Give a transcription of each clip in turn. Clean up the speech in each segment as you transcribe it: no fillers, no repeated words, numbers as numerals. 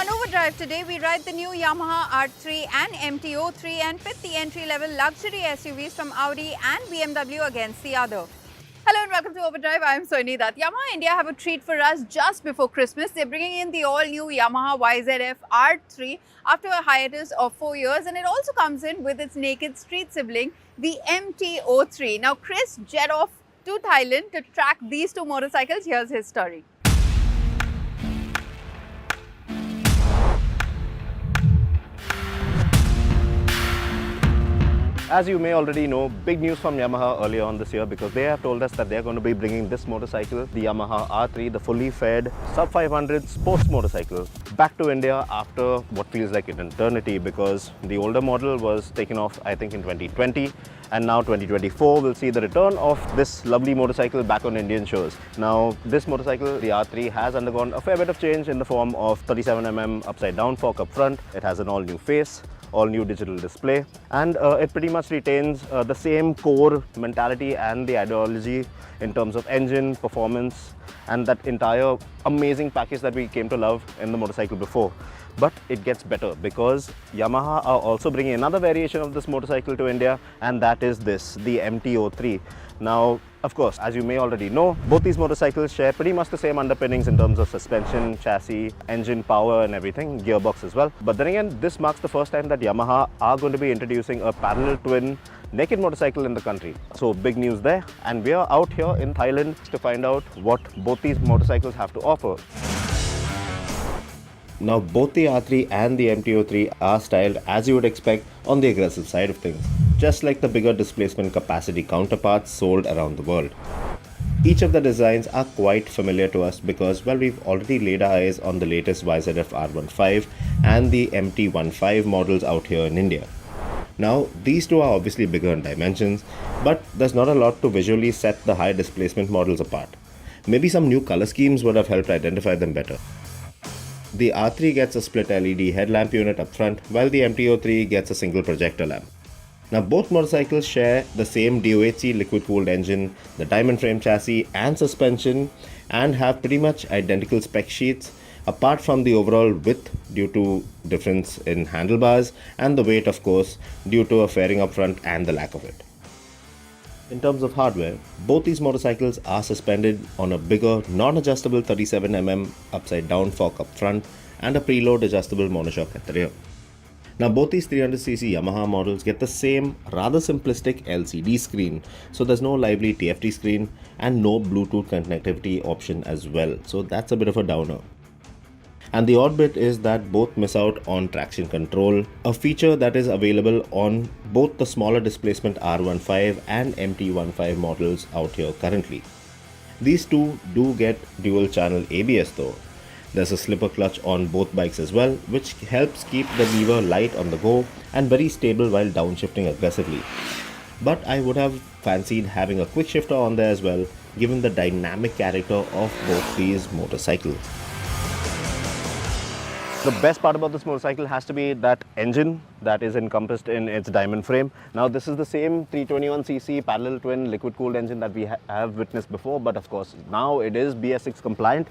On Overdrive today, we ride the new Yamaha R3 and MT-03 and pit the entry-level luxury SUVs from Audi and BMW against the other. Hello and welcome to Overdrive. I am Soini Dutt. Yamaha India have a treat for us just before Christmas. They're bringing in the all-new Yamaha YZF R3 after a hiatus of 4 years, and it also comes in with its naked street sibling, the MT-03. Now, Chris jet off to Thailand to track these two motorcycles. Here's his story. As you may already know, big news from Yamaha earlier on this year because they have told us that they're going to be bringing this motorcycle, the Yamaha R3, the fully fed sub 500 sports motorcycle, back to India after what feels like an eternity because the older model was taken off, I think, in 2020, and now 2024 will see the return of this lovely motorcycle back on Indian shores. Now, this motorcycle, the R3, has undergone a fair bit of change in the form of 37mm upside down fork up front. It has an all-new face, all new digital display, and it pretty much retains the same core mentality and the ideology in terms of engine, performance, and that entire amazing package that we came to love in the motorcycle before. But it gets better because Yamaha are also bringing another variation of this motorcycle to India, and that is this, the MT-03. Now, of course, as you may already know, both these motorcycles share pretty much the same underpinnings in terms of suspension, chassis, engine power and everything, gearbox as well. But then again, this marks the first time that Yamaha are going to be introducing a parallel twin naked motorcycle in the country. So big news there, and we are out here in Thailand to find out what both these motorcycles have to offer. Now, both the R3 and the MT-03 are styled as you would expect on the aggressive side of things, just like the bigger displacement capacity counterparts sold around the world. Each of the designs are quite familiar to us because, well, we've already laid our eyes on the latest YZF R15 and the MT-15 models out here in India. Now, these two are obviously bigger in dimensions, but there's not a lot to visually set the high displacement models apart. Maybe some new color schemes would have helped identify them better. The R3 gets a split LED headlamp unit up front, while the MT-03 gets a single projector lamp. Now, both motorcycles share the same DOHC liquid-cooled engine, the diamond frame chassis and suspension, and have pretty much identical spec sheets, apart from the overall width due to difference in handlebars, and the weight, of course, due to a fairing up front and the lack of it. In terms of hardware, both these motorcycles are suspended on a bigger, non-adjustable 37mm upside down fork up front and a preload adjustable monoshock at the rear. Now, both these 300cc Yamaha models get the same rather simplistic LCD screen, so there's no lively TFT screen and no Bluetooth connectivity option as well, so that's a bit of a downer. And the odd bit is that both miss out on traction control, a feature that is available on both the smaller displacement R15 and MT-15 models out here currently. These two do get dual channel ABS though. There's a slipper clutch on both bikes as well, which helps keep the lever light on the go and very stable while downshifting aggressively. But I would have fancied having a quick shifter on there as well, given the dynamic character of both these motorcycles. The best part about this motorcycle has to be that engine that is encompassed in its diamond frame. Now, this is the same 321cc parallel twin liquid cooled engine that we have witnessed before, but of course now it is BS6 compliant.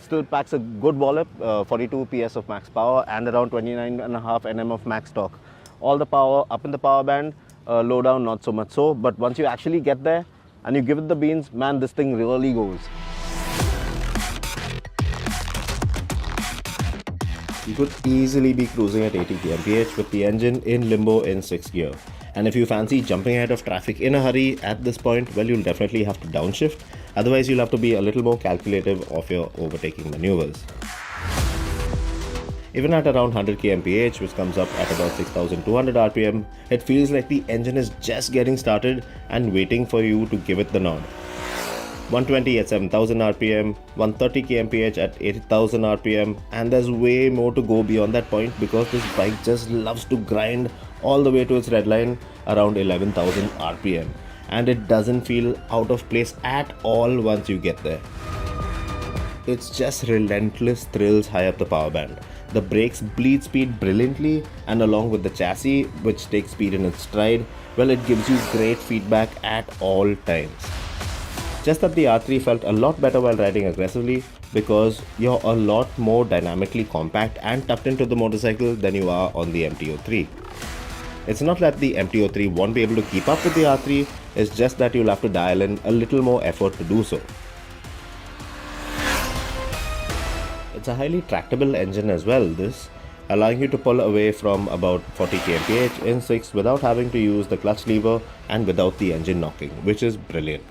Still packs a good wallop, 42 PS of max power and around 29.5 Nm of max torque. All the power up in the power band, low down not so much so, but once you actually get there and you give it the beans, man, this thing really goes. You could easily be cruising at 80 kmph with the engine in limbo in 6th gear. And if you fancy jumping ahead of traffic in a hurry at this point, well, you'll definitely have to downshift. Otherwise, you'll have to be a little more calculative of your overtaking maneuvers. Even at around 100 kmph, which comes up at about 6,200 rpm, it feels like the engine is just getting started and waiting for you to give it the nod. 120 at 7,000 rpm, 130 kmph at 8,000 rpm, and there's way more to go beyond that point because this bike just loves to grind all the way to its red line around 11,000 rpm, and it doesn't feel out of place at all once you get there. It's just relentless thrills high up the power band. The brakes bleed speed brilliantly, and along with the chassis, which takes speed in its stride, well, it gives you great feedback at all times. Just that the R3 felt a lot better while riding aggressively, because you're a lot more dynamically compact and tucked into the motorcycle than you are on the MTO3. It's not that the MTO3 won't be able to keep up with the R3, it's just that you'll have to dial in a little more effort to do so. It's a highly tractable engine as well, this, allowing you to pull away from about 40 kmph in 6 without having to use the clutch lever and without the engine knocking, which is brilliant.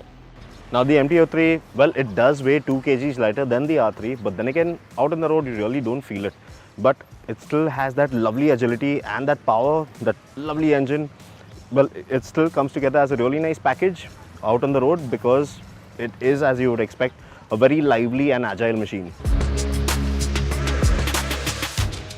Now the MTO3, well, it does weigh 2 kgs lighter than the R3, but then again, out on the road you really don't feel it. But it still has that lovely agility and that power, that lovely engine. Well, it still comes together as a really nice package out on the road because it is, as you would expect, a very lively and agile machine.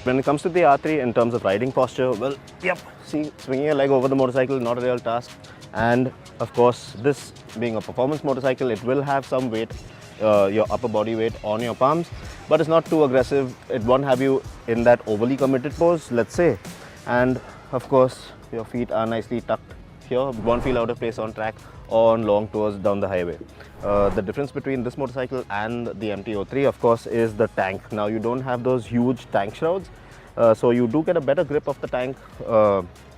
When it comes to the R3 in terms of riding posture, well, yep, see, swinging your leg over the motorcycle, not a real task. And of course, this being a performance motorcycle, it will have some weight, your upper body weight on your palms, but it's not too aggressive. It won't have you in that overly committed pose, let's say. And of course, your feet are nicely tucked here. You won't feel out of place on track or on long tours down the highway. The difference between this motorcycle and the MTO3, of course, is the tank. Now, you don't have those huge tank shrouds, so you do get a better grip of the tank.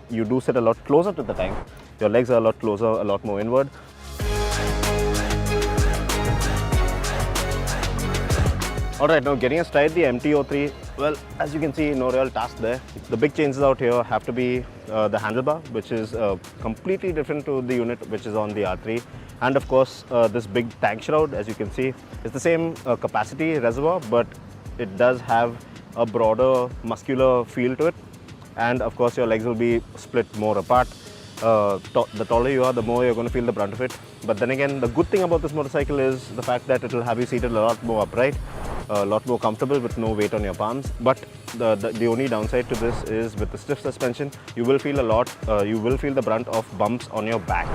You do sit a lot closer to the tank. Your legs are a lot closer, a lot more inward. Alright, now getting astride the MTO3, well, as you can see, no real task there. The big changes out here have to be the handlebar, which is completely different to the unit which is on the R3. And of course, this big tank shroud, as you can see, is the same capacity reservoir, but it does have a broader muscular feel to it. And of course, your legs will be split more apart. The taller you are, the more you're going to feel the brunt of it. But then again, the good thing about this motorcycle is the fact that it will have you seated a lot more upright, a lot more comfortable with no weight on your palms. But the only downside to this is with the stiff suspension, you will feel the brunt of bumps on your back.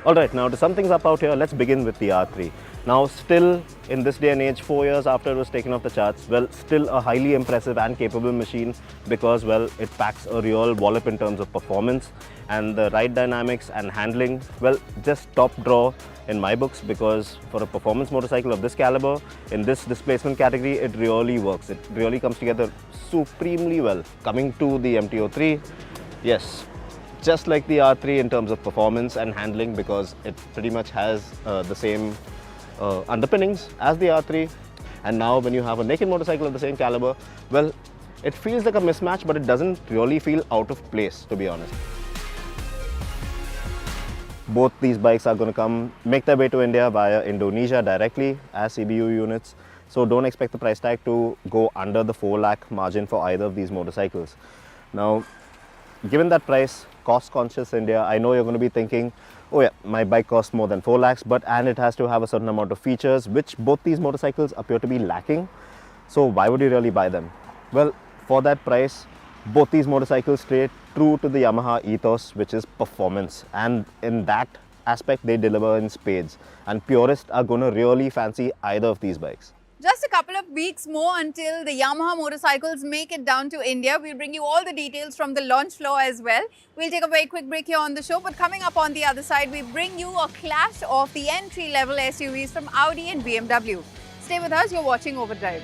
Alright, now to sum things up out here, let's begin with the R3. Now, still in this day and age, 4 years after it was taken off the charts, well, still a highly impressive and capable machine because, well, it packs a real wallop in terms of performance, and the ride dynamics and handling, well, just top draw in my books, because for a performance motorcycle of this caliber, in this displacement category, it really works. It really comes together supremely well. Coming to the MTO3, yes, just like the R3 in terms of performance and handling, because it pretty much has the same underpinnings as the R3. And now when you have a naked motorcycle of the same caliber, well, it feels like a mismatch, but it doesn't really feel out of place, to be honest. Both these bikes are going to make their way to India via Indonesia directly as CBU units. So don't expect the price tag to go under the 4 lakh margin for either of these motorcycles. Now, given that price, cost conscious India, I know you're going to be thinking, oh yeah, my bike costs more than 4 lakhs, and it has to have a certain amount of features, which both these motorcycles appear to be lacking. So why would you really buy them? Well, for that price, both these motorcycles stay true to the Yamaha ethos, which is performance. And in that aspect, they deliver in spades. And purists are going to really fancy either of these bikes. Just a couple of weeks more until the Yamaha motorcycles make it down to India. We'll bring you all the details from the launch floor as well. We'll take a very quick break here on the show, but coming up on the other side, we bring you a clash of the entry-level SUVs from Audi and BMW. Stay with us, you're watching Overdrive.